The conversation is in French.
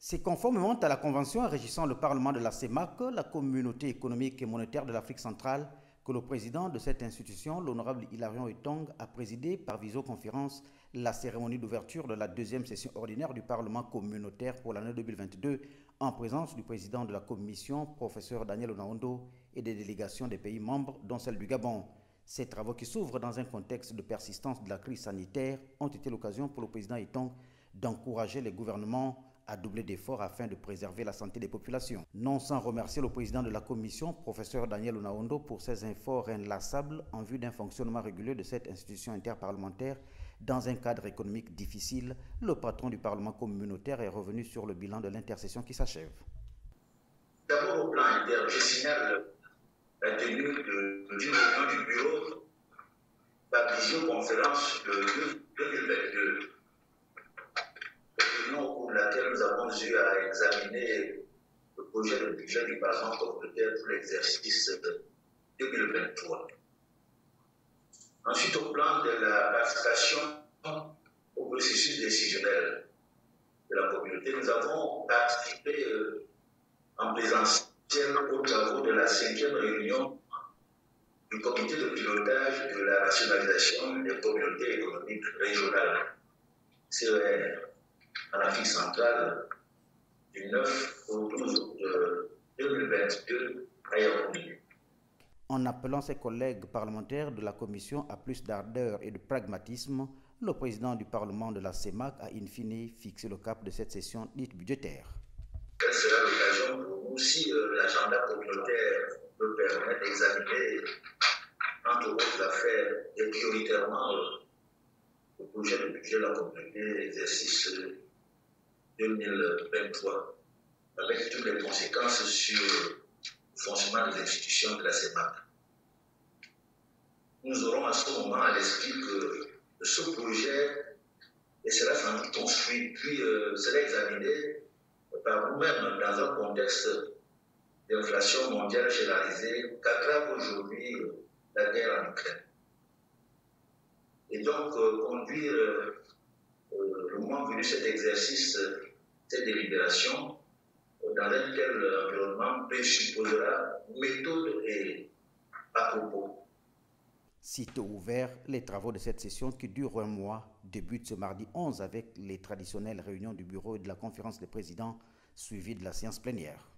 C'est conformément à la convention régissant le Parlement de la CEMAC, la communauté économique et monétaire de l'Afrique centrale, que le président de cette institution, l'honorable Hilarion Etong, a présidé par visioconférence la cérémonie d'ouverture de la deuxième session ordinaire du Parlement communautaire pour l'année 2022 en présence du président de la commission, professeur Daniel Onaondo, et des délégations des pays membres, dont celle du Gabon. Ces travaux qui s'ouvrent dans un contexte de persistance de la crise sanitaire ont été l'occasion pour le président Etong d'encourager les gouvernements à doubler d'efforts afin de préserver la santé des populations. Non sans remercier le président de la commission, professeur Daniel Onaondo, pour ses efforts inlassables en vue d'un fonctionnement régulier de cette institution interparlementaire dans un cadre économique difficile, le patron du Parlement communautaire est revenu sur le bilan de l'intercession qui s'achève. D'abord au plan interne, je signale la tenue d'une réunion du bureau par visioconférence de 2022. Au cours de laquelle nous avons eu à examiner le projet de budget du Parlement communautaire pour l'exercice 2023. Ensuite, au plan de la participation au processus décisionnel de la communauté, nous avons participé en présentiel aux travaux de la 5e réunion du comité de pilotage de la rationalisation des communautés économiques régionales, CER, en Afrique centrale, du 9 au 12 août 2022 à Yaoundé. En appelant ses collègues parlementaires de la commission à plus d'ardeur et de pragmatisme, le président du Parlement de la CEMAC a in fine fixé le cap de cette session dite budgétaire. Quelle sera l'occasion pour nous, si l'agenda communautaire nous permet d'examiner, entre autres affaires, et prioritairement le projet de budget de la communauté, exercice 2023, avec toutes les conséquences sur le fonctionnement des institutions de la CEMAC. Nous aurons à ce moment à l'esprit que ce projet, et sera sans doute construit, puis sera examiné par nous-mêmes dans un contexte d'inflation mondiale généralisée qu'aggrave aujourd'hui la guerre en Ukraine. Et donc, conduire le moment venu cet exercice, cette délibération, dans un tel environnement présupposera méthode et à propos. Sitôt ouvert, les travaux de cette session qui dure un mois débutent ce mardi 11 avec les traditionnelles réunions du bureau et de la conférence des présidents suivies de la séance plénière.